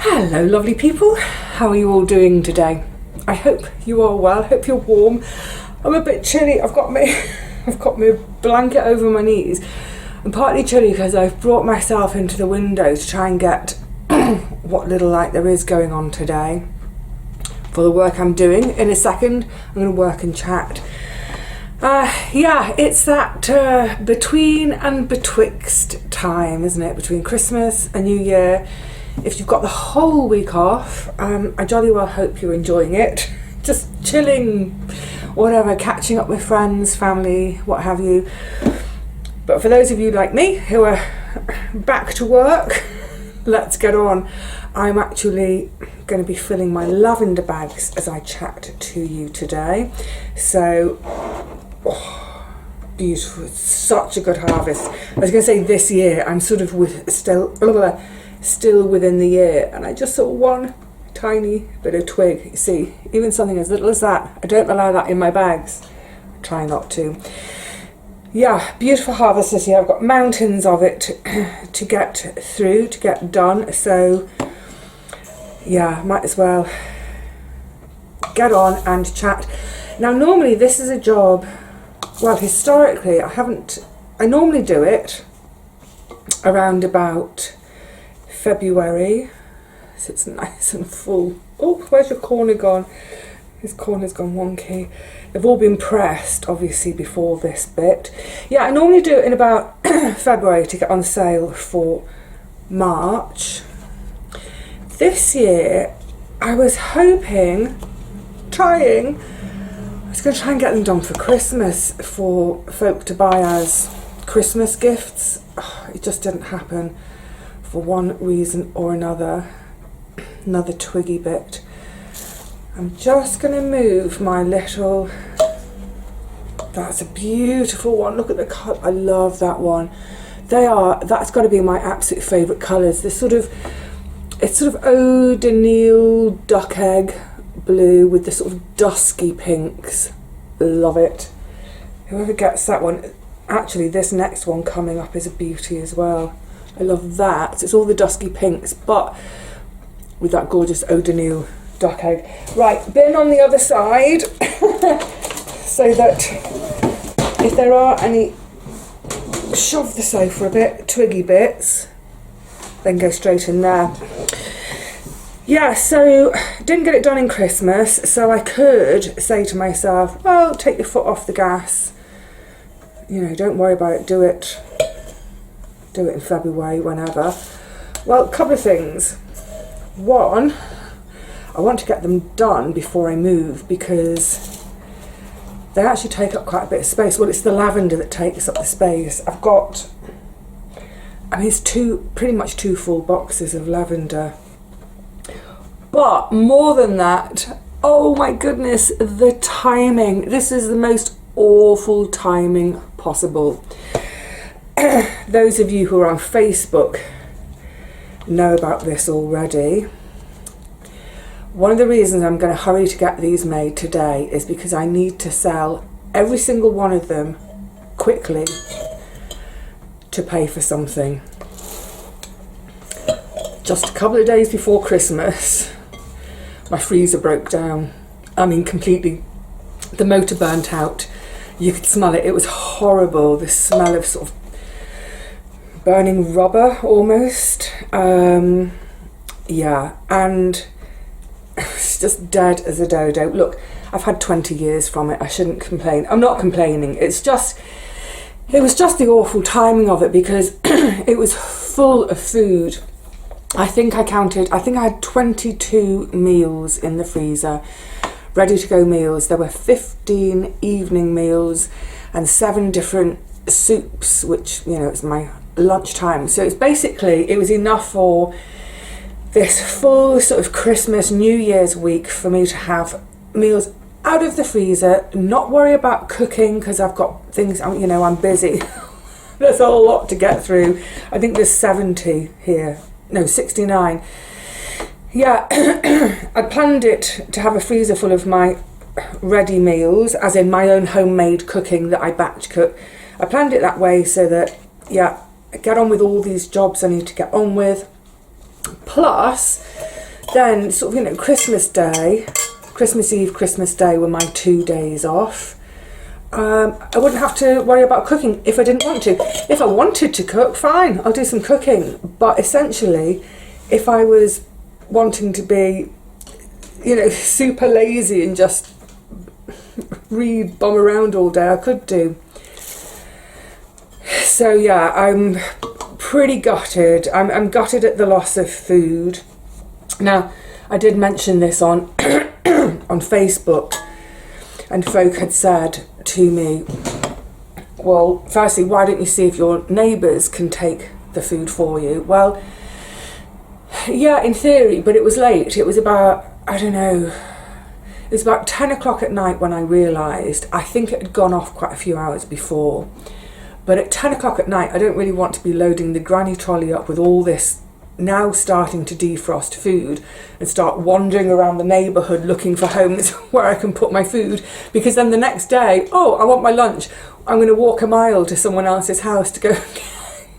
Hello lovely people, how are you all doing today? I hope you are well, hope you're warm. I'm a bit chilly, I've got my blanket over my knees. I'm partly chilly because I've brought myself into the window to try and get what little light there is going on today for the work I'm doing. In a second I'm going to work and chat. Yeah, it's that between and betwixt time, isn't it? Between Christmas and New Year. If you've got the whole week off, I jolly well hope you're enjoying it. Just chilling, whatever, catching up with friends, family, what have you. But for those of you like me who are back to work, let's get on. I'm actually going to be filling my lavender bags as I chat to you today. So, beautiful, such a good harvest. I was going to say this year, I'm sort of still within the year, and I just saw one tiny bit of twig. You see, even something as little as that, I don't allow that in my bags. I try not to. Yeah, beautiful harvest this year. I've got mountains of it to get through, to get done, so yeah, might as well get on and chat. Now normally this is a job, well historically I normally do it around about February, so it's nice and full. Oh, where's your corner gone? His corner's gone wonky. They've all been pressed, obviously, before this bit. Yeah, I normally do it in about February to get on sale for March. This year, I was hoping, I was going to try and get them done for Christmas for folk to buy as Christmas gifts. Oh, it just didn't happen. For one reason or another twiggy bit. I'm just going to move my little, that's a beautiful one, look at the colour, I love that one. That's got to be my absolute favourite colours. It's sort of eau de Nil duck egg blue with the sort of dusky pinks. Love it. Whoever gets that one, actually this next one coming up is a beauty as well. I love that. It's all the dusky pinks, but with that gorgeous eau de Nil duck egg. Right, bin on the other side, so that if there are any, shove the sofa a bit, twiggy bits, then go straight in there. Yeah, so didn't get it done in Christmas, so I could say to myself, well, take your foot off the gas. You know, don't worry about it, do it in February, whenever. Well, a couple of things. One, I want to get them done before I move because they actually take up quite a bit of space. Well, it's the lavender that takes up the space. It's pretty much two full boxes of lavender. But more than that, oh my goodness, the timing. This is the most awful timing possible. Those of you who are on Facebook know about this already. One of the reasons I'm going to hurry to get these made today is because I need to sell every single one of them quickly to pay for something. Just a couple of days before Christmas, my freezer broke down. I mean, completely. The motor burnt out. You could smell it. It was horrible. The smell of sort of burning rubber almost. Yeah, and it's just dead as a dodo. Look, I've had 20 years from it. I shouldn't complain. I'm not complaining. It was just the awful timing of it because it was full of food. I think I had 22 meals in the freezer, ready to go meals. There were 15 evening meals and 7 different soups, which, you know, it's my lunchtime. So it was enough for this full sort of Christmas, New Year's week for me to have meals out of the freezer, not worry about cooking because I've got things, you know, I'm busy. There's a lot to get through. I think there's 70 here. No, 69. Yeah, I planned it to have a freezer full of my ready meals, as in my own homemade cooking that I batch cook. I planned it that way so that, yeah, I get on with all these jobs I need to get on with. Plus, Then sort of, you know, Christmas Day, Christmas Eve, Christmas Day were my 2 days off. I wouldn't have to worry about cooking if I didn't want to. If I wanted to cook, fine, I'll do some cooking. But essentially, if I was wanting to be, you know, super lazy and just read, bum around all day, I could do. So yeah, I'm pretty gutted. I'm gutted at the loss of food. Now, I did mention this on on Facebook, and folk had said to me, well, firstly, why don't you see if your neighbours can take the food for you? Well, yeah, in theory, but it was late. It was about, I don't know, it was about 10 o'clock at night when I realised. I think it had gone off quite a few hours before. But at 10 o'clock at night, I don't really want to be loading the granny trolley up with all this now starting to defrost food and start wandering around the neighbourhood looking for homes where I can put my food, because then the next day, oh, I want my lunch, I'm going to walk a mile to someone else's house to go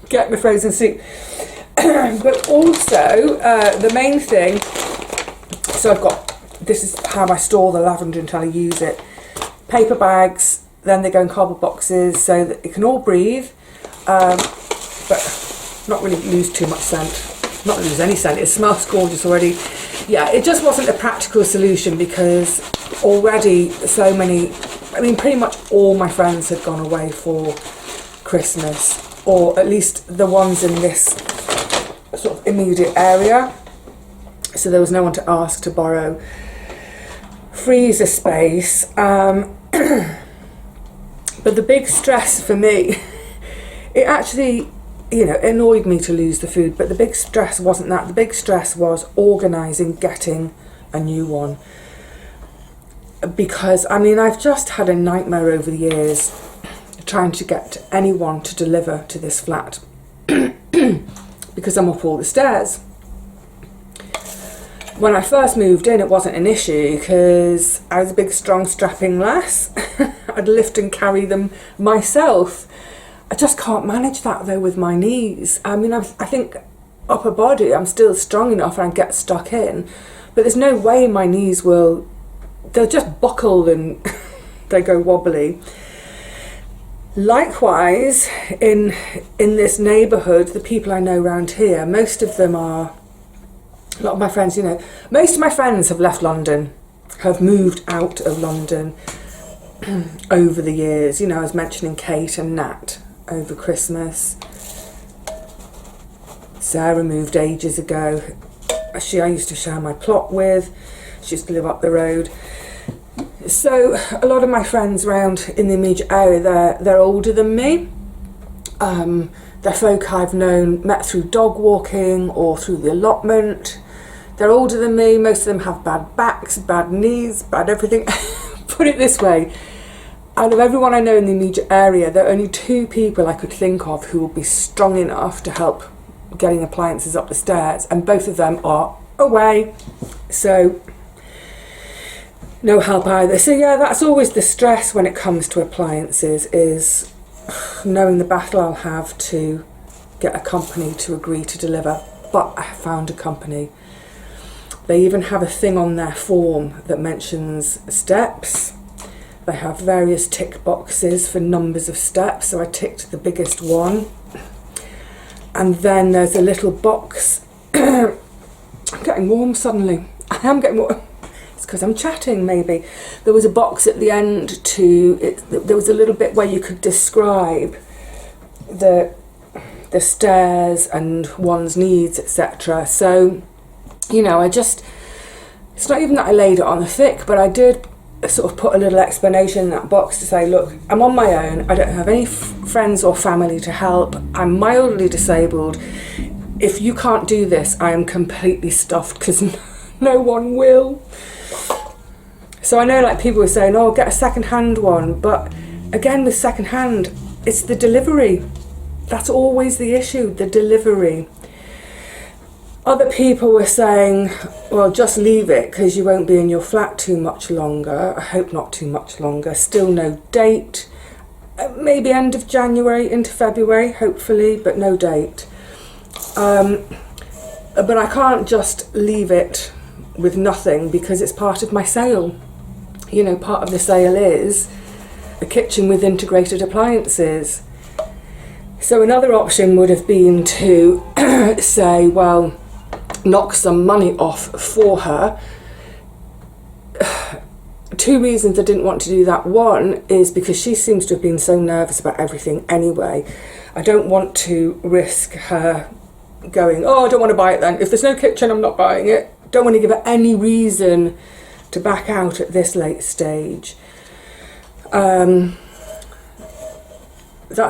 get my frozen soup. But also, the main thing, so I've got, this is how I store the lavender until I use it, paper bags, then they go in cardboard boxes so that it can all breathe, but not really lose too much scent. Not lose any scent, it smells gorgeous already. Yeah, it just wasn't a practical solution because already so many, I mean pretty much all my friends had gone away for Christmas, or at least the ones in this sort of immediate area. So there was no one to ask to borrow freezer space. But the big stress for me, it actually, you know, annoyed me to lose the food, but the big stress wasn't that. The big stress was organising, getting a new one. Because, I mean, I've just had a nightmare over the years trying to get anyone to deliver to this flat because I'm up all the stairs. When I first moved in, it wasn't an issue because I was a big, strong, strapping lass. I'd lift and carry them myself. I just can't manage that though with my knees. I mean, I think upper body, I'm still strong enough and I get stuck in, but there's no way my knees will, they'll just buckle and they go wobbly. Likewise, in this neighbourhood, the people I know around here, most of them are, a lot of my friends, you know, most of my friends have left London, have moved out of London over the years. You know, I was mentioning Kate and Nat over Christmas. Sarah moved ages ago. I used to share my plot with. She used to live up the road. So a lot of my friends around in the immediate area, they're older than me. They're folk I've met through dog walking or through the allotment. They're older than me. Most of them have bad backs, bad knees, bad everything. Put it this way, out of everyone I know in the immediate area, there are only 2 people I could think of who will be strong enough to help getting appliances up the stairs, and both of them are away. So no help either. So yeah, that's always the stress when it comes to appliances, is knowing the battle I'll have to get a company to agree to deliver. But I have found a company. They even have a thing on their form that mentions steps. They have various tick boxes for numbers of steps, so I ticked the biggest one. And then there's a little box. I'm getting warm suddenly. I am getting warm. It's because I'm chatting, maybe. There was a box at the end to it. There was a little bit where you could describe the stairs and one's needs, etc. So, you know, it's not even that I laid it on thick, but I did sort of put a little explanation in that box to say, look, I'm on my own, I don't have any friends or family to help, I'm mildly disabled. If you can't do this, I am completely stuffed because no one will. So I know, like, people were saying, oh, get a second-hand one, but again, with second-hand, it's the delivery. That's always the issue, the delivery. Other people were saying, well, just leave it because you won't be in your flat too much longer. I hope not too much longer. Still no date. Maybe end of January into February, hopefully, but no date. But I can't just leave it with nothing because it's part of my sale. You know, part of the sale is a kitchen with integrated appliances. So another option would have been to say, well, knock some money off for her. Two reasons I didn't want to do that. One is because she seems to have been so nervous about everything anyway. I don't want to risk her going, oh, I don't want to buy it then. If there's no kitchen, I'm not buying it. Don't want to give her any reason to back out at this late stage. That's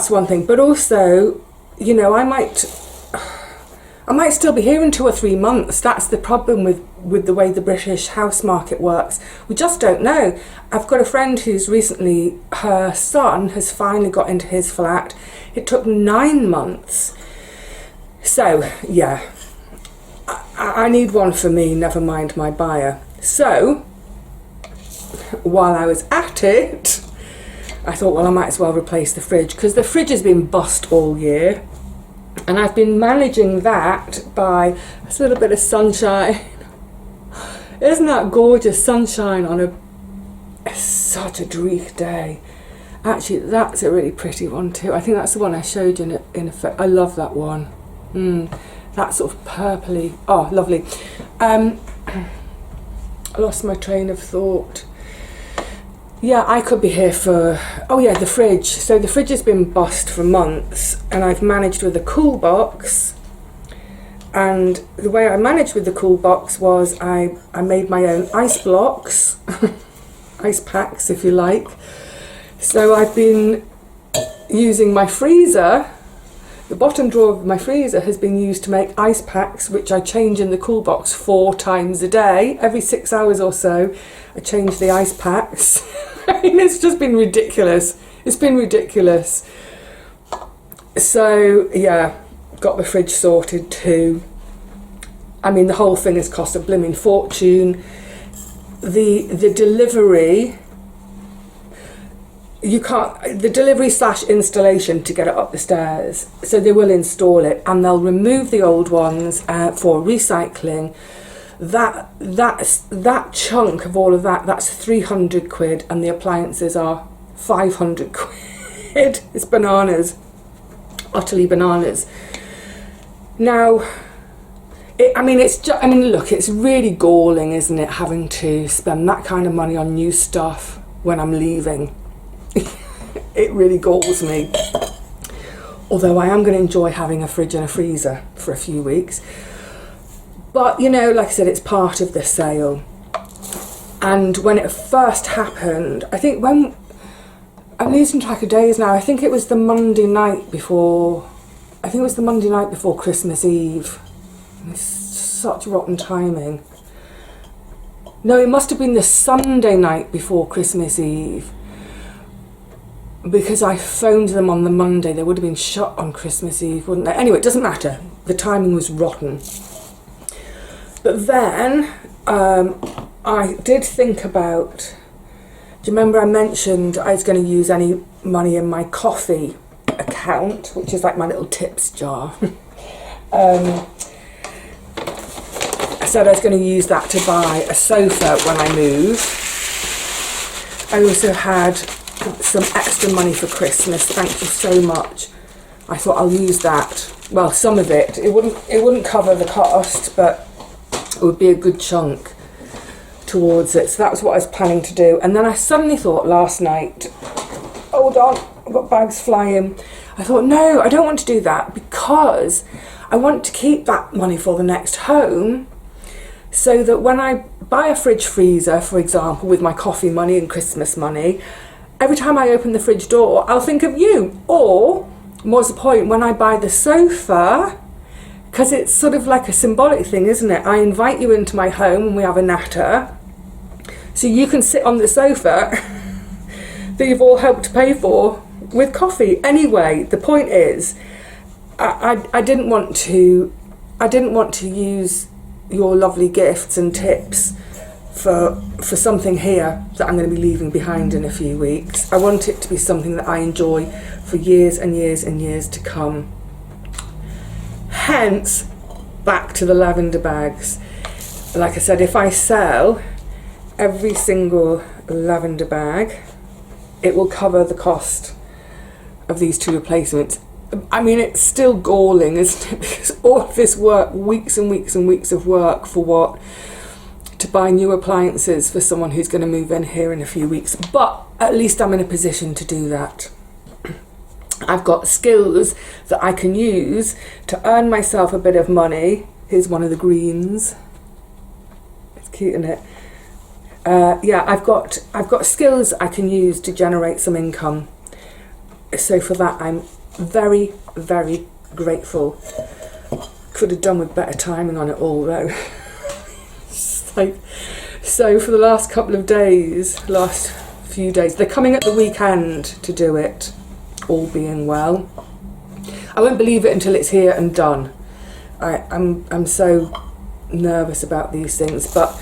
one thing. But also, you know, I might still be here in 2 or 3 months. That's the problem with the way the British house market works. We just don't know. I've got a friend who's recently, her son has finally got into his flat. It took 9 months. So, yeah, I need one for me, never mind my buyer. So, while I was at it, I thought, well, I might as well replace the fridge, because the fridge has been bust all year. And I've been managing that by a little bit of sunshine. Isn't that gorgeous? Sunshine on such a dreich day. Actually, that's a really pretty one too. I think that's the one I showed you in a I love that one. That sort of purpley. Oh, lovely. I lost my train of thought. Yeah, I could be here for, oh yeah, the fridge. So the fridge has been bust for months, and I've managed with a cool box. And the way I managed with the cool box was I made my own ice blocks, ice packs if you like. So I've been using my freezer. The bottom drawer of my freezer has been used to make ice packs, which I change in the cool box 4 times a day. Every 6 hours or so, I change the ice packs. I mean, it's just been ridiculous. It's been ridiculous. So, yeah, got the fridge sorted too. I mean, the whole thing has cost a blimmin' fortune. The delivery... You can't, the delivery / installation to get it up the stairs. So they will install it and they'll remove the old ones for recycling. That chunk of all of that, that's 300 quid, and the appliances are 500 quid. It's bananas, utterly bananas. Now, look, it's really galling, isn't it, having to spend that kind of money on new stuff when I'm leaving. It really galls me. Although I am going to enjoy having a fridge and a freezer for a few weeks. But, you know, like I said, it's part of the sale. And when it first happened, I think I'm losing track of days now. I think it was the Monday night before Christmas Eve. It's such rotten timing. No, it must have been the Sunday night before Christmas Eve. Because I phoned them on the Monday. They would have been shut on Christmas Eve, wouldn't they? Anyway, it doesn't matter. The timing was rotten. But then I did think about... Do you remember I mentioned I was going to use any money in my coffee account, which is like my little tips jar. I said I was going to use that to buy a sofa when I move. I also had some extra money for Christmas, thank you so much. I thought I'll use that, well, some of it. It wouldn't cover the cost, but it would be a good chunk towards it. So that was what I was planning to do. And then I suddenly thought last night, hold on, I've got bags flying. I thought, no, I don't want to do that, because I want to keep that money for the next home, so that when I buy a fridge freezer, for example, with my coffee money and Christmas money, every time I open the fridge door, I'll think of you. Or, more's the point, when I buy the sofa, because it's sort of like a symbolic thing, isn't it? I invite you into my home and we have a natter, so you can sit on the sofa that you've all helped pay for with coffee. Anyway, the point is, I didn't want to use your lovely gifts and tips for something here that I'm going to be leaving behind in a few weeks. I want it to be something that I enjoy for years and years and years to come. Hence, back to the lavender bags. like I said, if I sell every single lavender bag, it will cover the cost of these 2 replacements. I mean, it's still galling, isn't it? Because all of this work, weeks and weeks and weeks of work for what? To buy new appliances for someone who's going to move in here in a few weeks. But at least I'm in a position to do that. I've got skills that I can use to earn myself a bit of money. Here's one of the greens. It's cute, isn't it? Yeah, I've got skills I can use to generate some income. So for that, I'm very, very grateful. Could have done with better timing on it all, though. So for the last couple of days, last few days, they're coming at the weekend to do it, all being well. I won't believe it until it's here and done. I'm so nervous about these things, but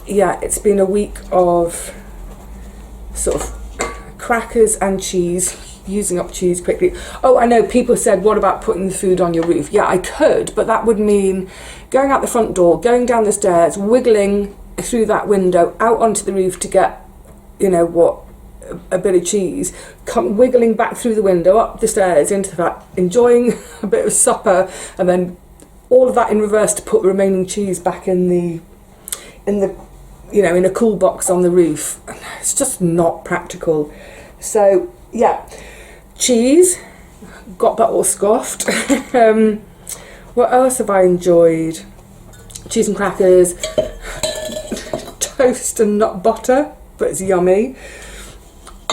yeah, it's been a week of sort of crackers and cheese, using up cheese quickly. Oh, I know, people said, what about putting the food on your roof? Yeah, I could, but that would mean going out the front door, going down the stairs, wiggling through that window, out onto the roof to get, you know what, a bit of cheese, come wiggling back through the window, up the stairs, into that, enjoying a bit of supper, and then all of that in reverse to put the remaining cheese back in the you know, in a cool box on the roof. It's just not practical. So yeah, cheese, got that all scoffed. What else have I enjoyed? Cheese and crackers, toast and nut butter, but it's yummy.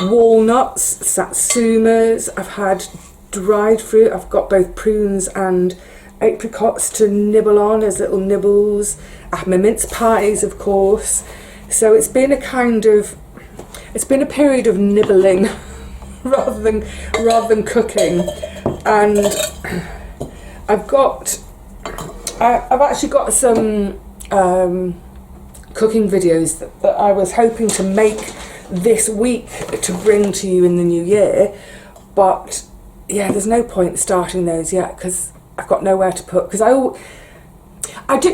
Walnuts, satsumas. I've had dried fruit. I've got both prunes and apricots to nibble on as little nibbles. I have my mince pies, of course. So it's been a period of nibbling rather than cooking. And I've actually got some cooking videos that I was hoping to make this week to bring to you in the new year, but yeah, there's no point starting those yet because I've got nowhere to put. Because do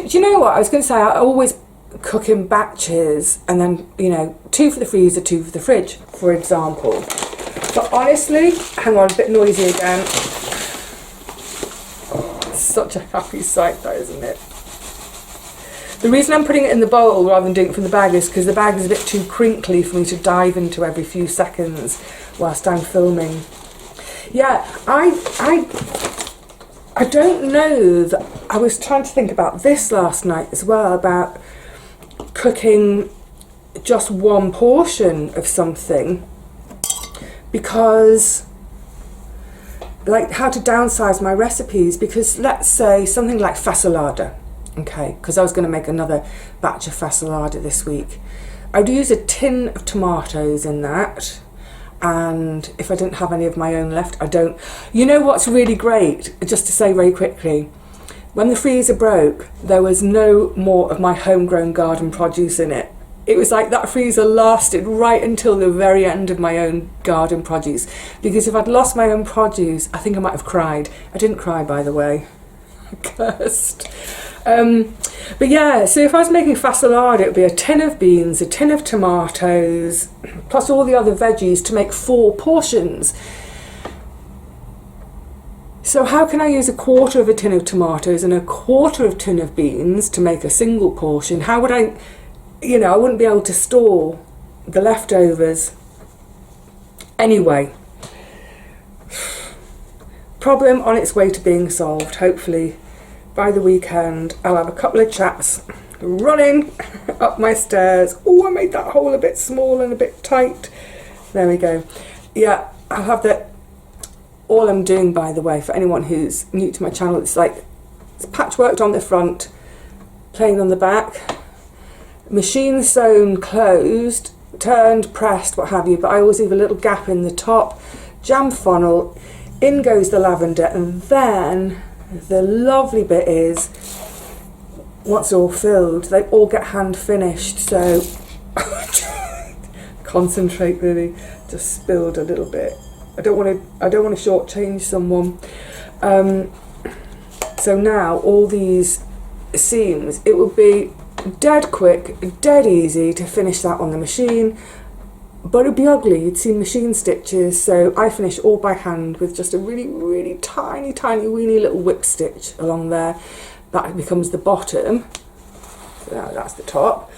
you know what I was going to say? I always cook in batches, and then, you know, 2 for the freezer, 2 for the fridge, for example. But honestly, hang on, a bit noisy again. It's such a happy sight, that, isn't it? The reason I'm putting it in the bowl rather than doing it from the bag is because the bag is a bit too crinkly for me to dive into every few seconds whilst I'm filming. Yeah, I don't know that I was trying to think about this last night as well, about cooking just one portion of something, because like how to downsize my recipes, because let's say something like fasolada. Okay, because I was going to make another batch of fasolada this week. I'd use a tin of tomatoes in that, and if I didn't have any of my own left, I don't. You know what's really great, just to say very quickly, when the freezer broke, there was no more of my homegrown garden produce in it. It was like that freezer lasted right until the very end of my own garden produce, because if I'd lost my own produce, I think I might have cried. I didn't cry, by the way. Cursed. But yeah, so if I was making fasolada, it would be a tin of beans, a tin of tomatoes, plus all the other veggies to make 4 portions. So how can I use a quarter of a tin of tomatoes and a quarter of a tin of beans to make a single portion? How would I, you know, I wouldn't be able to store the leftovers. Anyway, problem on its way to being solved, hopefully. By the weekend, I'll have a couple of chaps running up my stairs. Oh, I made that hole a bit small and a bit tight. There we go. Yeah, I'll have that. All I'm doing, by the way, for anyone who's new to my channel, it's like it's patchworked on the front, plain on the back, machine sewn, closed, turned, pressed, what have you, but I always leave a little gap in the top, jam funnel, in goes the lavender, and then the lovely bit is, once all filled, they all get hand finished. So concentrate, really. Just spilled a little bit. I don't want to shortchange someone. So now all these seams, it would be dead quick, dead easy to finish that on the machine, but it'd be ugly. You'd see machine stitches, so I finish all by hand with just a really, really tiny, tiny, weeny little whip stitch along there. That becomes the bottom. So that's the top.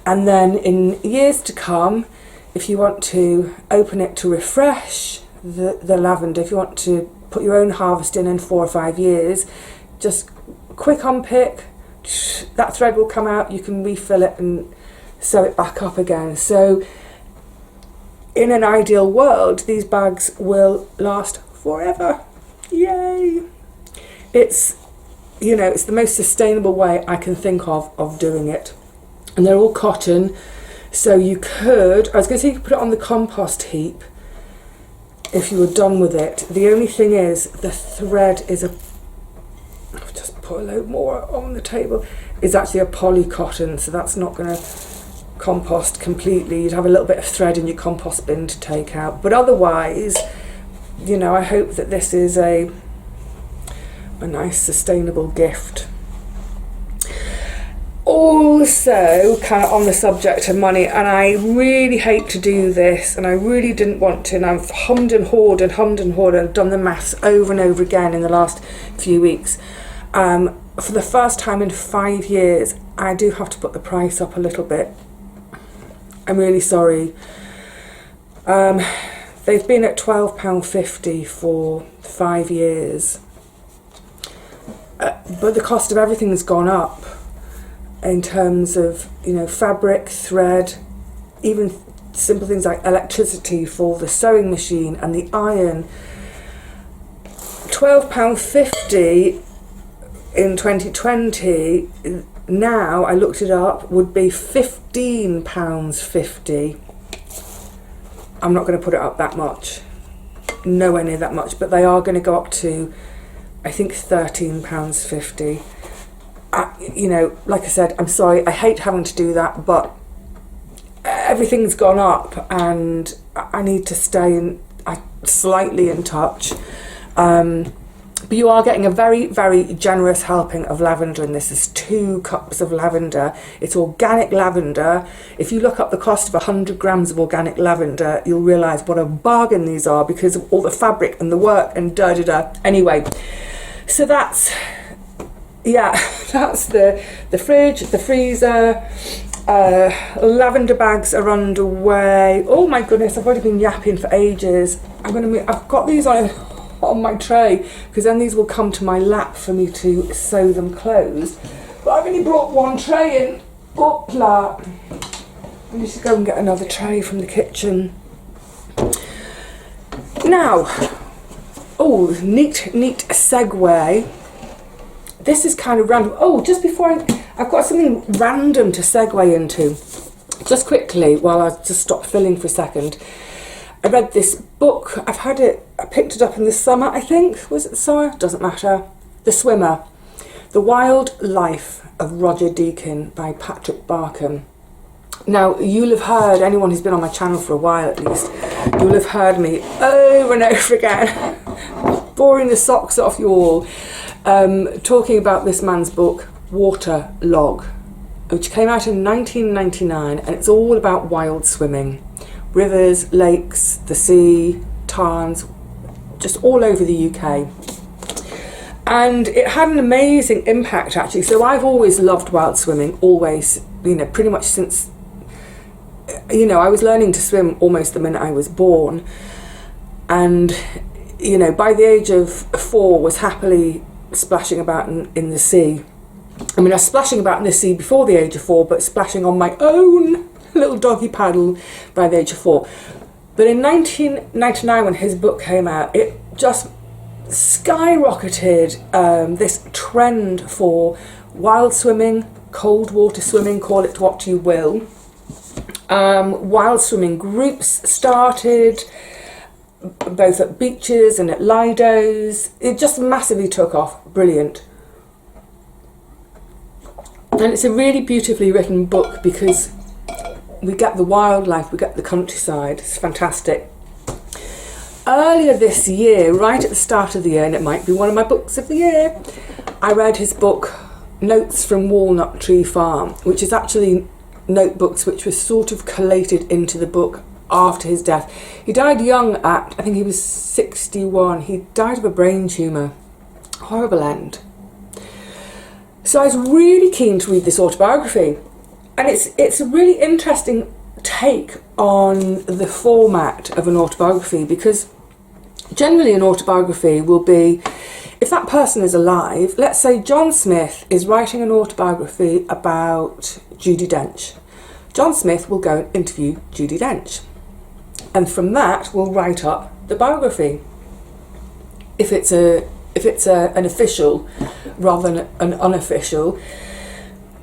And then in years to come, if you want to open it to refresh the lavender, if you want to put your own harvest in 4 or 5 years, just quick unpick, that thread will come out, you can refill it and sew it back up again. So in an ideal world, these bags will last forever. Yay! It's, you know, it's the most sustainable way I can think of doing it. And they're all cotton, so you could, I was going to say you could put it on the compost heap if you were done with it. The only thing is, the thread is I've just put a load more on the table, is actually a poly cotton, so that's not going to compost completely. You'd have a little bit of thread in your compost bin to take out, but otherwise, you know, I hope that this is a nice sustainable gift. Also, kind of on the subject of money, and I really hate to do this, and I really didn't want to, and I've hummed and hawed and done the maths over and over again in the last few weeks. For the first time in 5 years, I do have to put the price up a little bit. I'm really sorry. They've been at £12.50 for 5 years. But the cost of everything's gone up in terms of, you know, fabric, thread, even simple things like electricity for the sewing machine and the iron. £12.50 in 2020, now I looked it up, would be £15.50. I'm not going to put it up that much, nowhere near that much, but they are going to go up to, I think, £13.50. You know, like I said, I'm sorry, I hate having to do that, but everything's gone up and I need to stay slightly in touch. But you are getting a very, very generous helping of lavender, and this is 2 cups of lavender. It's organic lavender. If you look up the cost of 100 grams of organic lavender, you'll realise what a bargain these are because of all the fabric and the work and da-da-da. Anyway, so that's, yeah, that's the fridge, the freezer. Lavender bags are underway. Oh my goodness, I've already been yapping for ages. I've got these on my tray because then these will come to my lap for me to sew them closed. But I've only brought 1 tray in. Hoopla. I need to go and get another tray from the kitchen. Now, oh, neat segue. This is kind of random. Oh, just before I've got something random to segue into. Just quickly, while I just stop filling for a second. I read this book. I picked it up in the summer, I think. Was it the summer? Doesn't matter. The Swimmer. The Wild Life of Roger Deacon by Patrick Barkham. Now, you'll have heard, anyone who's been on my channel for a while at least, you'll have heard me over and over again, boring the socks off you all, talking about this man's book, Waterlog, which came out in 1999, and it's all about wild swimming. Rivers, lakes, the sea, tarns, just all over the UK. And it had an amazing impact, actually. So I've always loved wild swimming, always, you know, pretty much since, you know, I was learning to swim almost the minute I was born. And, you know, by the age of 4, was happily splashing about in the sea. I mean, I was splashing about in the sea before the age of 4, but splashing on my own little doggy paddle by the age of 4. But in 1999, when his book came out, it just skyrocketed this trend for wild swimming, cold water swimming, call it what you will. Wild swimming groups started, both at beaches and at lidos. It just massively took off. Brilliant. And it's a really beautifully written book because we get the wildlife, we get the countryside. It's fantastic. Earlier this year, right at the start of the year, and it might be one of my books of the year, I read his book, Notes from Walnut Tree Farm, which is actually notebooks which were sort of collated into the book after his death. He died young at, I think he was 61. He died of a brain tumour. Horrible end. So I was really keen to read this autobiography, and it's a really interesting take on the format of an autobiography, because generally an autobiography will be, if that person is alive, let's say John Smith is writing an autobiography about Judi Dench. John Smith will go and interview Judi Dench, and from that we'll write up the biography. If it's an official rather than an unofficial.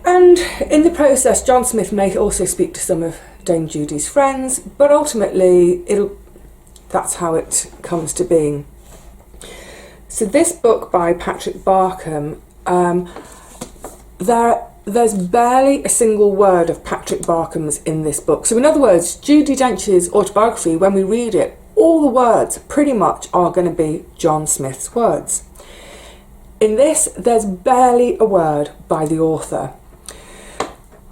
And in the process, John Smith may also speak to some of Dame Judy's friends, but ultimately that's how it comes to being. So this book by Patrick Barkham, there's barely a single word of Patrick Barkham's in this book. So in other words, Judi Dench's autobiography, when we read it, all the words pretty much are going to be John Smith's words. In this, there's barely a word by the author.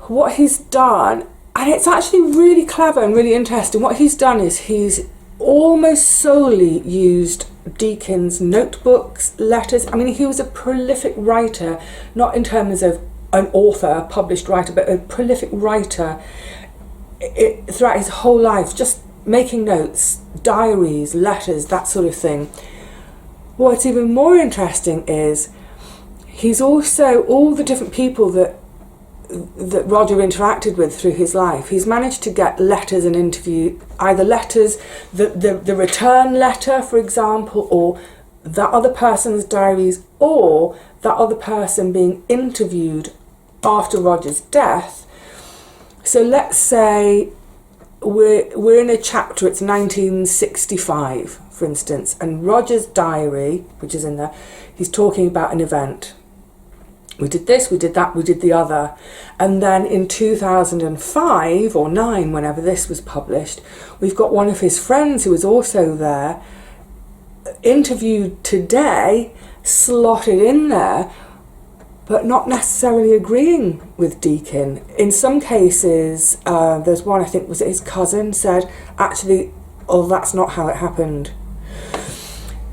What he's done, and it's actually really clever and really interesting, what he's done is he's almost solely used Deacon's notebooks, letters. I mean, he was a prolific writer, not in terms of an author, a published writer, but a prolific writer throughout his whole life, just making notes, diaries, letters, that sort of thing. What's even more interesting is he's also, all the different people that Roger interacted with through his life, he's managed to get letters and interview, either letters, the return letter, for example, or that other person's diaries, or that other person being interviewed after Roger's death. So let's say we're in a chapter, it's 1965, for instance, and Roger's diary, which is in there, he's talking about an event. We did this, we did that, we did the other. And then in 2005 or 9, whenever this was published, we've got one of his friends who was also there, interviewed today, slotted in there, but not necessarily agreeing with Deacon. In some cases, there's one, I think, was it his cousin, said, actually, oh, that's not how it happened.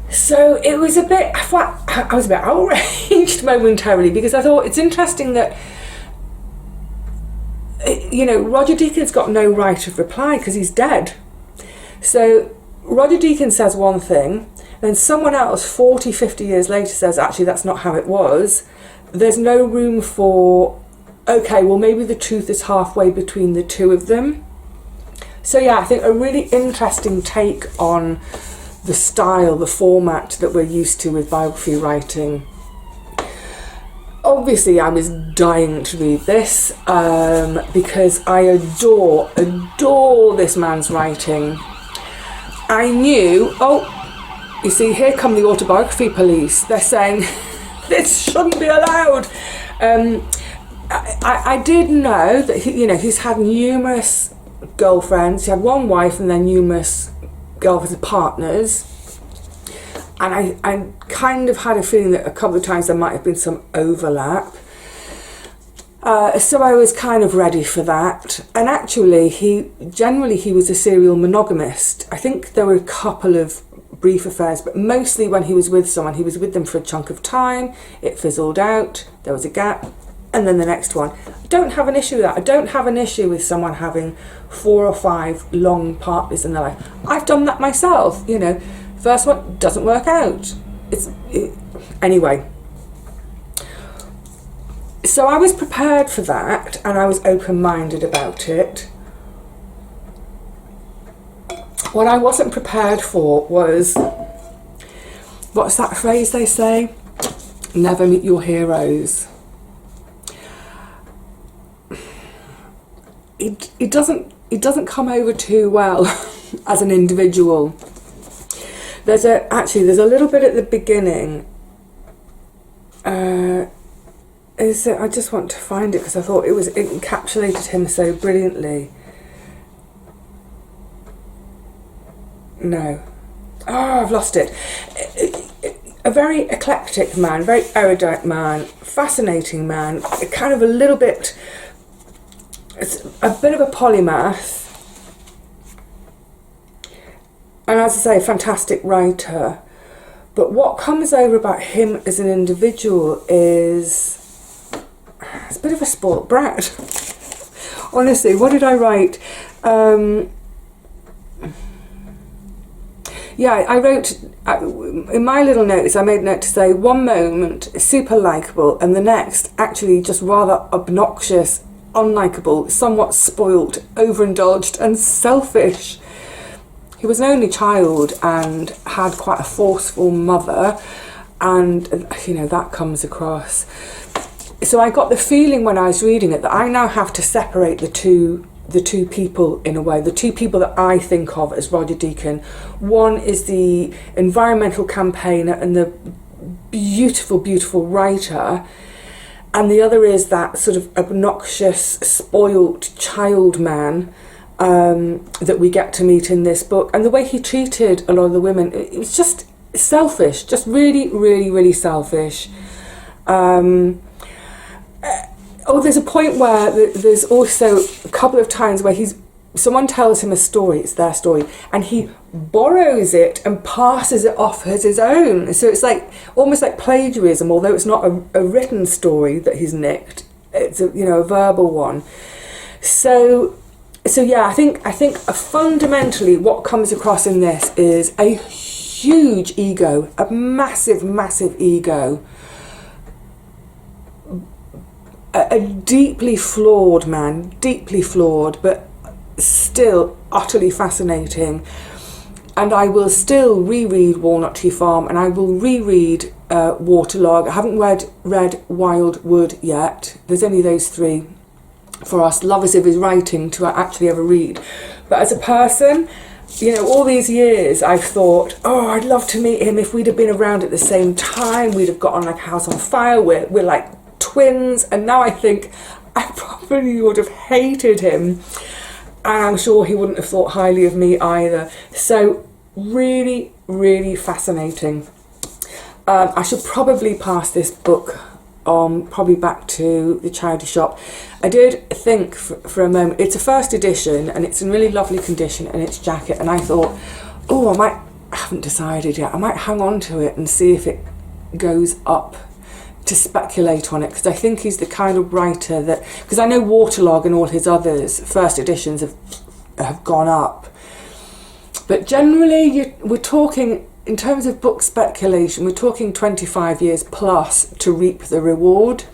So it was a bit, I was a bit outraged momentarily, because I thought it's interesting that, you know, Roger Deacon's got no right of reply because he's dead. So Roger Deacon says one thing, then someone else 40, 50 years later says, actually, that's not how it was. There's no room for, okay, well, maybe the truth is halfway between the two of them. So yeah, I think a really interesting take on the style, the format that we're used to with biography writing. Obviously, I was dying to read this because I adore this man's writing. I knew, oh, you see, here come the autobiography police. They're saying this shouldn't be allowed. I did know that he's had numerous girlfriends. He had one wife and then numerous girlfriends, partners, and I kind of had a feeling that a couple of times there might have been some overlap. So I was kind of ready for that. And actually, he was a serial monogamist. I think there were a couple of brief affairs, but mostly when he was with someone, he was with them for a chunk of time, it fizzled out, there was a gap, and then the next one. I don't have an issue with that. I don't have an issue with someone having 4 or 5 long partners in their life. I've done that myself, First one doesn't work out. Anyway. So I was prepared for that, and I was open-minded about it. What I wasn't prepared for was, what's that phrase they say? Never meet your heroes. It doesn't come over too well as an individual. There's a little bit at the beginning. I just want to find it because I thought it encapsulated him so brilliantly. No. Oh, I've lost it. a very eclectic man, very erudite man, fascinating man, kind of a little bit, it's a bit of a polymath, and as I say, fantastic writer. But what comes over about him as an individual is it's a bit of a spoilt brat. Honestly, what did I write? Yeah, I wrote, in my little notes, I made a note to say, one moment, super likeable, and the next, actually just rather obnoxious, unlikable, somewhat spoilt, overindulged, and selfish. He was an only child and had quite a forceful mother, and, you know, that comes across. So I got the feeling when I was reading it that I now have to separate the two people in a way, the two people that I think of as Roger Deacon. One is the environmental campaigner and the beautiful, beautiful writer, and the other is that sort of obnoxious, spoilt child man that we get to meet in this book. And the way he treated a lot of the women, it was just selfish, just really, really, really selfish. There's a point where there's also a couple of times where someone tells him a story, it's their story, and he borrows it and passes it off as his own. So it's like almost like plagiarism, although it's not a written story that he's nicked. It's a verbal one. So yeah, I think fundamentally what comes across in this is a huge ego, a massive, massive ego. A deeply flawed man, deeply flawed, but still utterly fascinating. And I will still reread Walnut Tree Farm, and I will reread Waterlog. I haven't read Wildwood yet. There's only those three for us lovers of his writing to actually ever read. But as a person, all these years I've thought, I'd love to meet him. If we'd have been around at the same time, we'd have got on like a house on fire. We're like twins. And now I think I probably would have hated him, and I'm sure he wouldn't have thought highly of me either. So really, really fascinating. I should probably pass this book on, probably back to the charity shop. I did think for a moment, it's a first edition and it's in really lovely condition, and it's jacket, and I thought, I haven't decided yet, I might hang on to it and see if it goes up, to speculate on it, because I think he's the kind of writer that, because I know Waterlog and all his others first editions have gone up, but generally we're talking, in terms of book speculation, we're talking 25 years plus to reap the reward.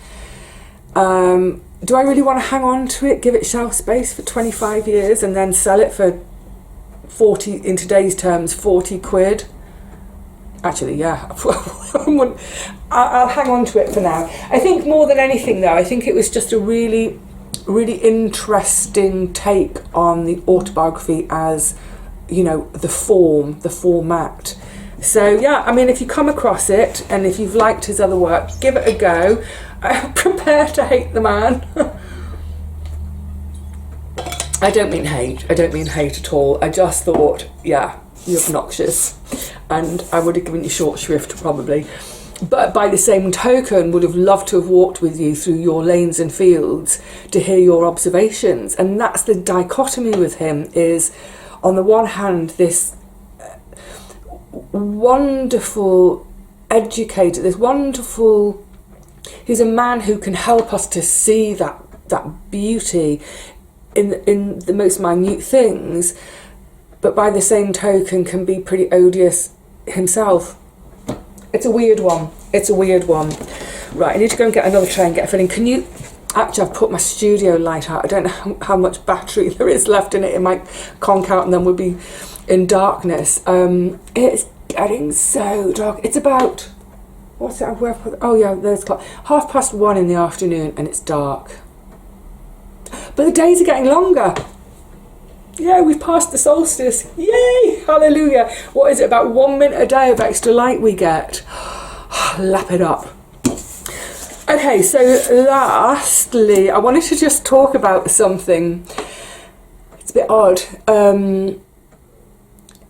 Do I really want to hang on to it, give it shelf space for 25 years and then sell it for 40, in today's terms, 40 quid? Actually, yeah, I'll hang on to it for now. I think more than anything, though, I think it was just a really, really interesting take on the autobiography as, the format. So, yeah, I mean, if you come across it and if you've liked his other work, give it a go. Prepare to hate the man. I don't mean hate at all. I just thought, yeah, you're obnoxious. And I would have given you short shrift probably. But by the same token, would have loved to have walked with you through your lanes and fields to hear your observations. And that's the dichotomy with him, is on the one hand, this wonderful educator, he's a man who can help us to see that beauty in the most minute things, but by the same token can be pretty odious himself. It's a weird one. Right, I need to go and get another tray and get a filling. Can you... Actually, I've put my studio light out. I don't know how much battery there is left in it. It might conk out and then we'll be in darkness. It's getting so dark. It's about... What's it? Oh, yeah, there's clock. 1:30 in the afternoon and it's dark. But the days are getting longer. Yeah, we've passed the solstice. Yay! Hallelujah. What is it, about 1 minute a day of extra light we get? Lap it up. Okay, so lastly, I wanted to just talk about something. It's a bit odd.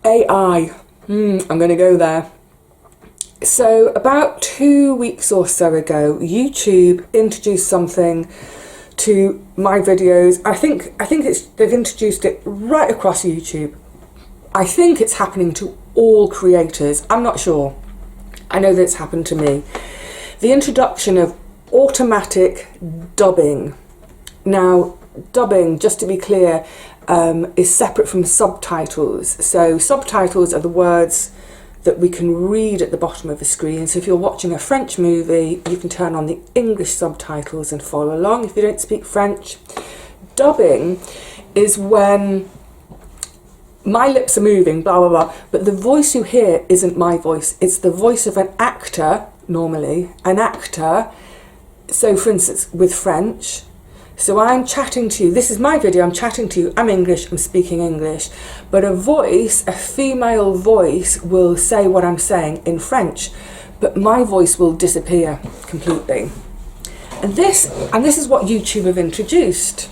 AI. I'm going to go there. So about 2 weeks or so ago, YouTube introduced something to my videos. I think they've introduced it right across YouTube. I think it's happening to all creators. I'm not sure. I know that it's happened to me. The introduction of automatic dubbing. Now, dubbing, just to be clear, is separate from subtitles. So subtitles are the words that we can read at the bottom of the screen. So if you're watching a French movie, you can turn on the English subtitles and follow along if you don't speak French. Dubbing is when my lips are moving, blah, blah, blah, but the voice you hear isn't my voice. It's the voice of an actor, normally, an actor. So for instance, with French, so I'm chatting to you, this is my video, I'm chatting to you, I'm English, I'm speaking English, but a voice, a female voice will say what I'm saying in French, but my voice will disappear completely. And this is what YouTube have introduced,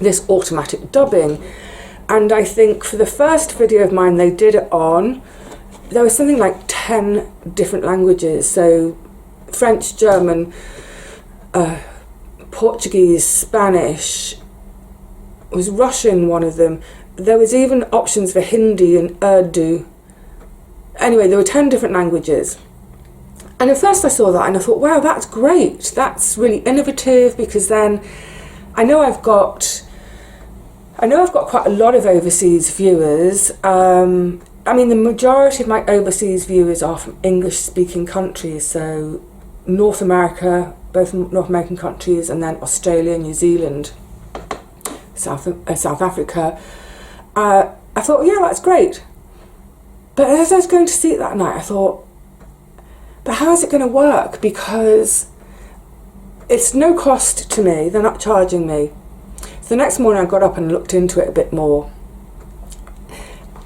this automatic dubbing. And I think for the first video of mine they did it on, there was something like 10 different languages, so French, German, Portuguese, Spanish, was Russian, one of them. There was even options for Hindi and Urdu. Anyway, there were 10 different languages. And at first I saw that and I thought, wow, that's great. That's really innovative, because then I know I've got quite a lot of overseas viewers. I mean, the majority of my overseas viewers are from English-speaking countries, so North America, both North American countries, and then Australia, New Zealand, South Africa. I thought, yeah, that's great. But as I was going to see it that night, I thought, but how is it going to work? Because it's no cost to me, they're not charging me. So the next morning I got up and looked into it a bit more.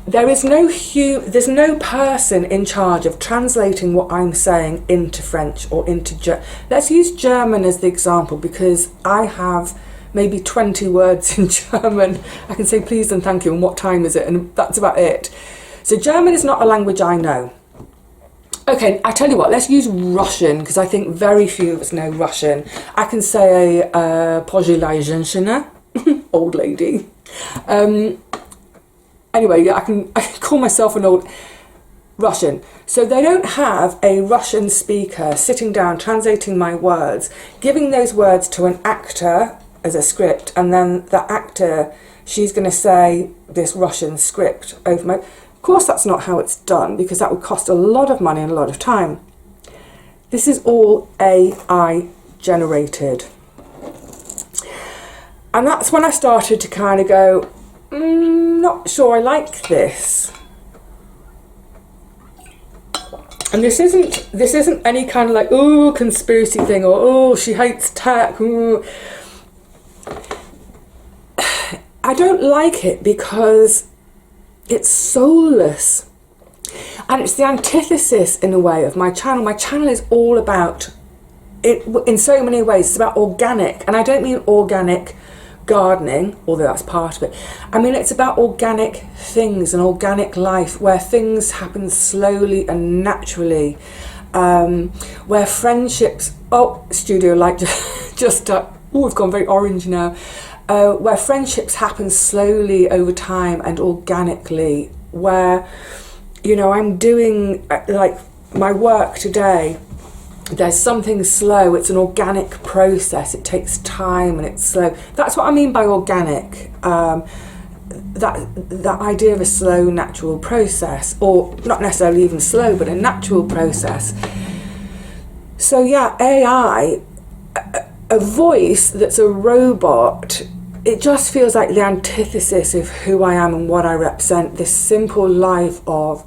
There's no person in charge of translating what I'm saying into French or into German. Let's use German as the example, because I have maybe 20 words in German. I can say please and thank you and what time is it, and that's about it. So German is not a language I know. Okay, I tell you what, let's use Russian, because I think very few of us know Russian. I can say poжилая женщина, old lady. Anyway, I can call myself an old Russian. So they don't have a Russian speaker sitting down, translating my words, giving those words to an actor as a script, and then the actor, she's going to say this Russian script over my... Of course, that's not how it's done, because that would cost a lot of money and a lot of time. This is all AI generated. And that's when I started to kind of go, not sure I like this. And this isn't any kind of like, oh, conspiracy thing, or oh, she hates tech. Ooh. I don't like it because it's soulless. And it's the antithesis, in a way, of my channel. My channel is all about it in so many ways. It's about organic, and I don't mean organic gardening, although that's part of it. I mean, it's about organic things and organic life, where things happen slowly and naturally, where friendships, studio light just we've gone very orange now, where friendships happen slowly over time and organically, where, you know, I'm doing like my work today. There's something slow, it's an organic process, it takes time and it's slow. That's what I mean by organic, that idea of a slow, natural process, or not necessarily even slow, but a natural process. So yeah, AI, a voice that's a robot, it just feels like the antithesis of who I am and what I represent, this simple life of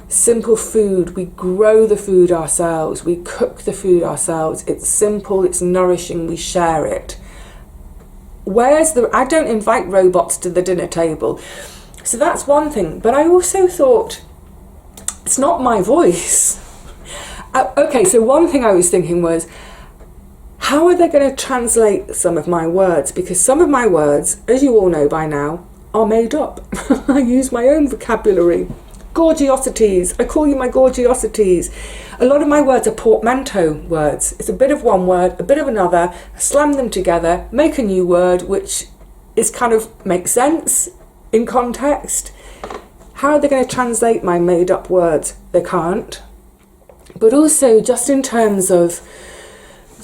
simple food. We grow the food ourselves, we cook the food ourselves, it's simple, it's nourishing, we share it. I don't invite robots to the dinner table. So that's one thing, but I also thought, it's not my voice. Okay, so one thing I was thinking was, how are they going to translate some of my words? Because some of my words, as you all know by now, are made up. I use my own vocabulary. Gorgiosities. I call you my gorgiosities. A lot of my words are portmanteau words. It's a bit of one word, a bit of another, slam them together, make a new word, which is kind of makes sense in context. How are they going to translate my made up words? They can't. But also just in terms of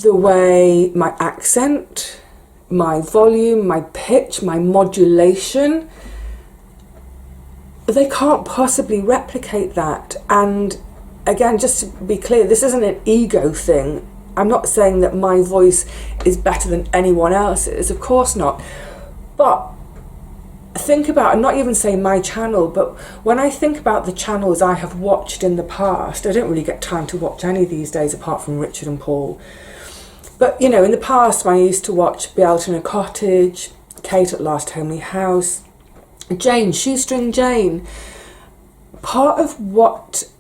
the way my accent, my volume, my pitch, my modulation, they can't possibly replicate that. And again, just to be clear, this isn't an ego thing. I'm not saying that my voice is better than anyone else's, of course not. But think about, I'm not even saying my channel, but when I think about the channels I have watched in the past, I don't really get time to watch any these days apart from Richard and Paul. But, you know, in the past I used to watch Bealton and Cottage, Kate at Last Homely House, Jane, Shoestring Jane. Part of what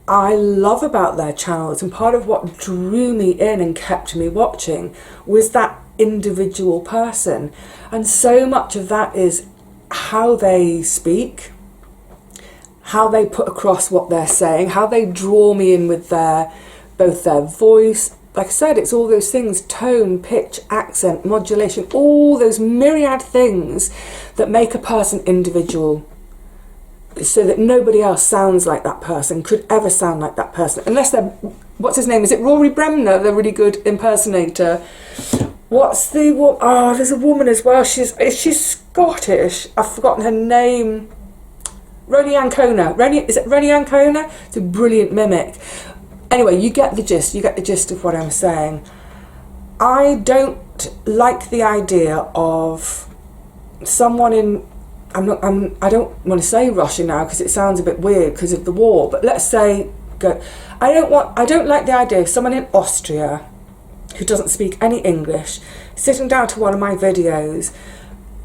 I love about their channels and part of what drew me in and kept me watching was that individual person. And so much of that is how they speak, how they put across what they're saying, how they draw me in with both their voice. Like I said, it's all those things, tone, pitch, accent, modulation, all those myriad things that make a person individual, so that nobody else sounds like that person, could ever sound like that person, unless they're, what's his name, is it Rory Bremner, the really good impersonator? What's the, oh, there's a woman as well, she's Scottish, I've forgotten her name, Roni Ancona, is it Roni Ancona? It's a brilliant mimic. Anyway, you get the gist of what I'm saying. I don't like the idea of someone in, I don't want to say Russia now because it sounds a bit weird because of the war, but let's say, I don't like the idea of someone in Austria who doesn't speak any English sitting down to one of my videos,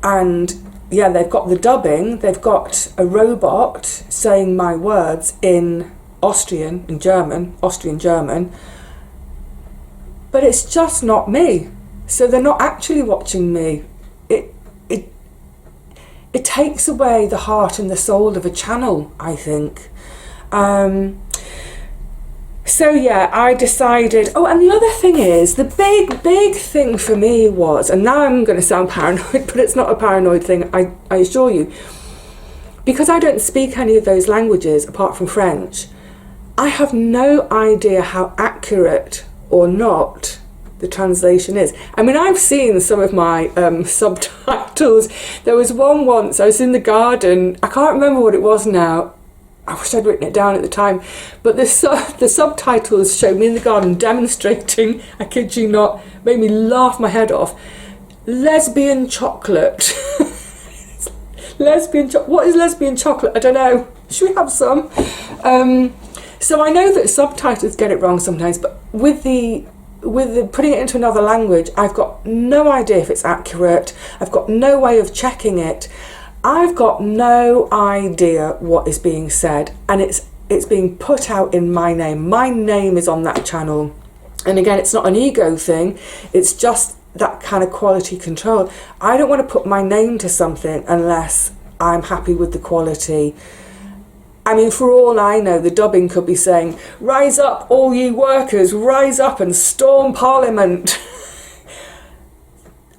and yeah, they've got the dubbing, they've got a robot saying my words in Austrian German, but it's just not me. So they're not actually watching me. It takes away the heart and the soul of a channel, I think. So yeah, I decided, oh, and the other thing is, the big thing for me was, and now I'm going to sound paranoid, but it's not a paranoid thing, I assure you, because I don't speak any of those languages apart from French. I have no idea how accurate or not the translation is. I mean, I've seen some of my subtitles. There was one once, I was in the garden, I can't remember what it was now, I wish I'd written it down at the time, but the subtitles showed me in the garden demonstrating, I kid you not, made me laugh my head off, lesbian chocolate. What is lesbian chocolate? I don't know. Should we have some? So I know that subtitles get it wrong sometimes, but with the putting it into another language, I've got no idea if it's accurate. I've got no way of checking it. I've got no idea what is being said, and it's being put out in my name. My name is on that channel. And again, it's not an ego thing. It's just that kind of quality control. I don't want to put my name to something unless I'm happy with the quality. I mean, for all I know, the dubbing could be saying, "Rise up, all ye workers, rise up and storm Parliament."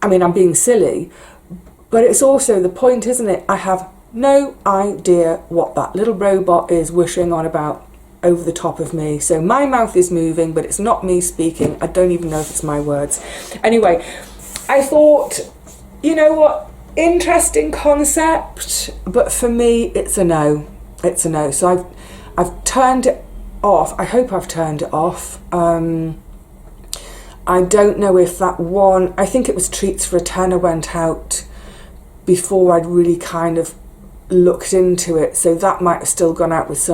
I mean, I'm being silly, but it's also the point, isn't it? I have no idea what that little robot is wishing on about over the top of me. So my mouth is moving, but it's not me speaking. I don't even know if it's my words. Anyway, I thought, you know what, interesting concept, but for me, it's a no. It's a no. So I've turned it off. I hope I've turned it off. I don't know if that one, I think it was Treats for a Tenner, went out before I'd really kind of looked into it. So that might have still gone out with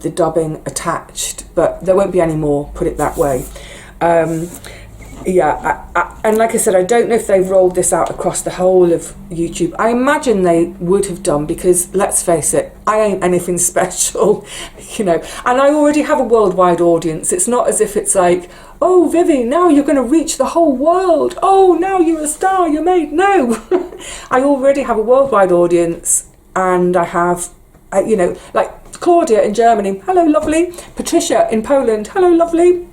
the dubbing attached, but there won't be any more, put it that way. And like I said, I don't know if they've rolled this out across the whole of YouTube. I imagine they would have done, because let's face it, I ain't anything special, you know, and I already have a worldwide audience. It's not as if it's like, oh, Vivi, now you're going to reach the whole world. Oh, now you're a star, you're made. No, I already have a worldwide audience, and I have, you know, like Claudia in Germany, hello lovely. Patricia in Poland, hello lovely.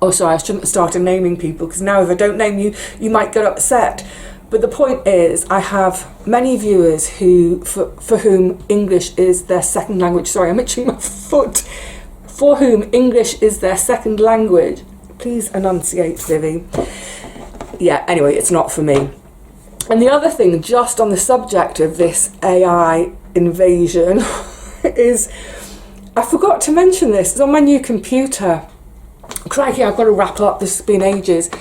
Oh sorry, I shouldn't have started naming people, because now if I don't name you, you might get upset. But the point is, I have many viewers who, for whom English is their second language. Sorry, I'm itching my foot. For whom English is their second language. Please enunciate, Vivi. Yeah, anyway, it's not for me. And the other thing, just on the subject of this AI invasion, is I forgot to mention this. It's on my new computer. Crikey, I've got to wrap up. This has been ages.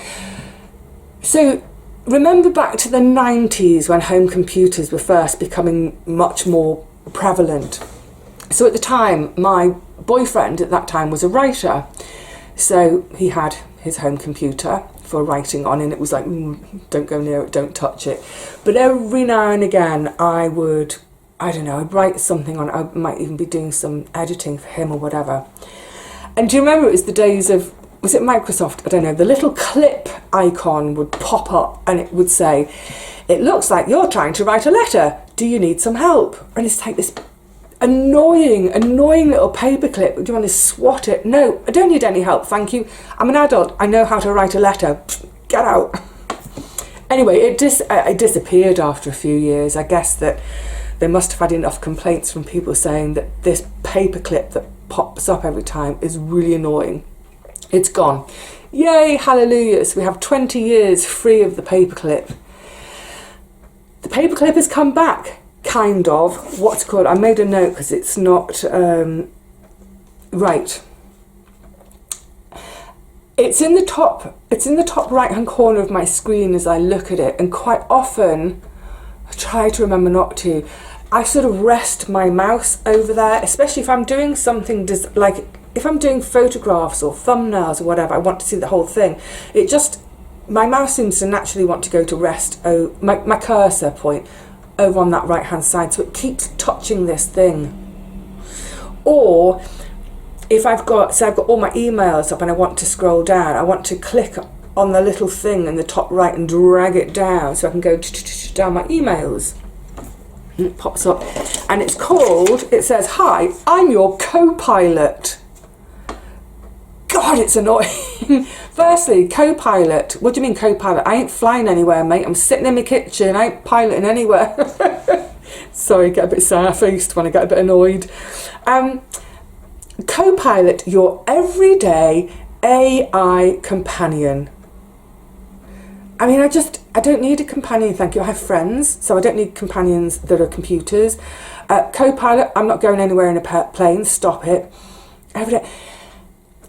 So, remember back to the 90s when home computers were first becoming much more prevalent. So at the time, my boyfriend at that time was a writer. So he had his home computer for writing on, and it was like, don't go near it, don't touch it. But every now and again, I'd write something on it. I might even be doing some editing for him or whatever. And do you remember it was the days of, was it Microsoft? I don't know. The little clip icon would pop up and it would say, it looks like you're trying to write a letter. Do you need some help? And it's like this annoying little paperclip. Do you want to swat it? No, I don't need any help, thank you. I'm an adult. I know how to write a letter. Get out. Anyway, it disappeared after a few years. I guess that they must have had enough complaints from people saying that this paperclip that pops up every time is really annoying. It's gone. Yay, hallelujah. So we have 20 years free of the paperclip. The paperclip has come back, kind of. What's it called? I made a note because it's not right. It's in the top right hand corner of my screen as I look at it, and quite often I try to remember not to. I sort of rest my mouse over there, especially if I'm doing something like if I'm doing photographs or thumbnails or whatever. I want to see the whole thing. My mouse seems to naturally want to go to rest, my cursor point over on that right hand side, so it keeps touching this thing. Or if I've got all my emails up and I want to scroll down, I want to click on the little thing in the top right and drag it down so I can go down my emails. And it pops up and it says, hi, I'm your co-pilot. God, it's annoying. Firstly, co-pilot. What do you mean co-pilot? I ain't flying anywhere, mate. I'm sitting in my kitchen. I ain't piloting anywhere. Sorry, get a bit sour-faced when I get a bit annoyed. Co-pilot, your everyday AI companion. I mean, I don't need a companion, thank you. I have friends, so I don't need companions that are computers. Co-pilot, I'm not going anywhere in a plane. Stop it. Every day.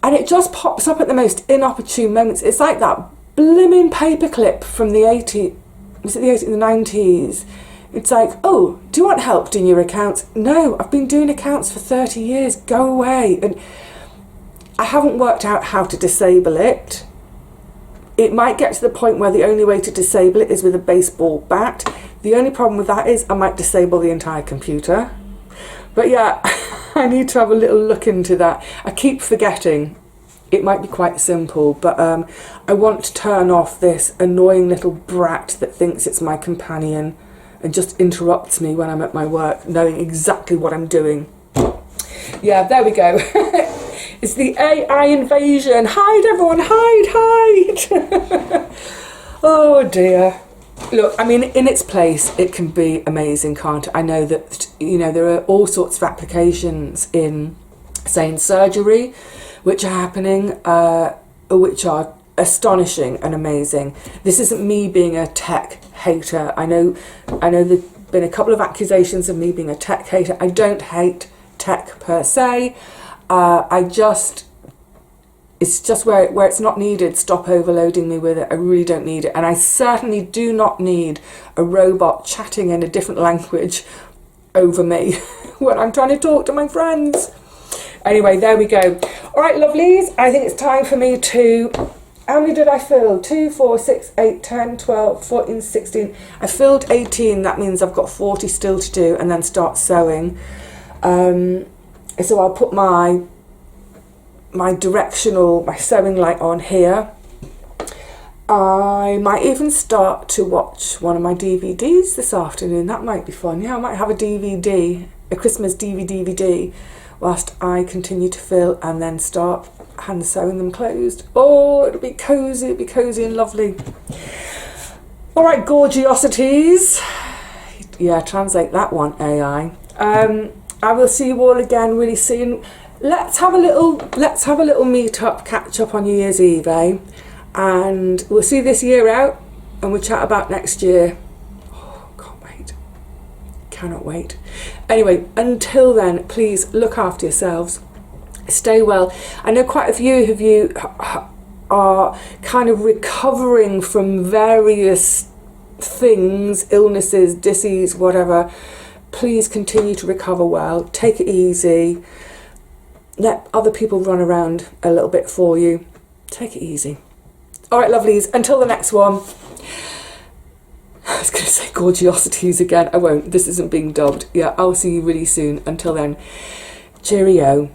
And it just pops up at the most inopportune moments. It's like that blimmin' paperclip from the 80s. Was it the 80s, the 90s? It's like, oh, do you want help doing your accounts? No, I've been doing accounts for 30 years. Go away. And I haven't worked out how to disable it. It might get to the point where the only way to disable it is with a baseball bat. The only problem with that is I might disable the entire computer. But yeah, I need to have a little look into that. I keep forgetting. It might be quite simple, but I want to turn off this annoying little brat that thinks it's my companion and just interrupts me when I'm at my work, knowing exactly what I'm doing. Yeah, there we go. It's the AI invasion. Hide, everyone, hide. Oh dear. Look, I mean, in its place, it can be amazing, can't it? I know that, there are all sorts of applications in, say, in surgery, which are happening, which are astonishing and amazing. This isn't me being a tech hater. I know there've been a couple of accusations of me being a tech hater. I don't hate tech per se. It's just where it's not needed, stop overloading me with it. I really don't need it. And I certainly do not need a robot chatting in a different language over me when I'm trying to talk to my friends. Anyway, there we go. All right, lovelies, I think it's time for me to... How many did I fill? 2, 4, 6, 8, 10, 12, 14, 16. I filled 18. That means I've got 40 still to do and then start sewing. So I'll put my sewing light on here. I might even start to watch one of my DVDs this afternoon. That might be fun. Yeah, I might have a DVD a Christmas DVD whilst I continue to fill and then start hand sewing them closed. Oh, it'll be cozy and lovely. All right, gorgeosities. Yeah, translate that one, AI. I will see you all again really soon. Let's have a little meet up, catch up on New Year's Eve, eh? And we'll see this year out, and we'll chat about next year. Oh, can't wait. Cannot wait. Anyway, until then, please look after yourselves. Stay well. I know quite a few of you are kind of recovering from various things, illnesses, disease, whatever. Please continue to recover well. Take it easy. Let other people run around a little bit for you. Take it easy. All right, lovelies. Until the next one. I was going to say gorgeosities again. I won't. This isn't being dubbed. Yeah, I'll see you really soon. Until then, cheerio.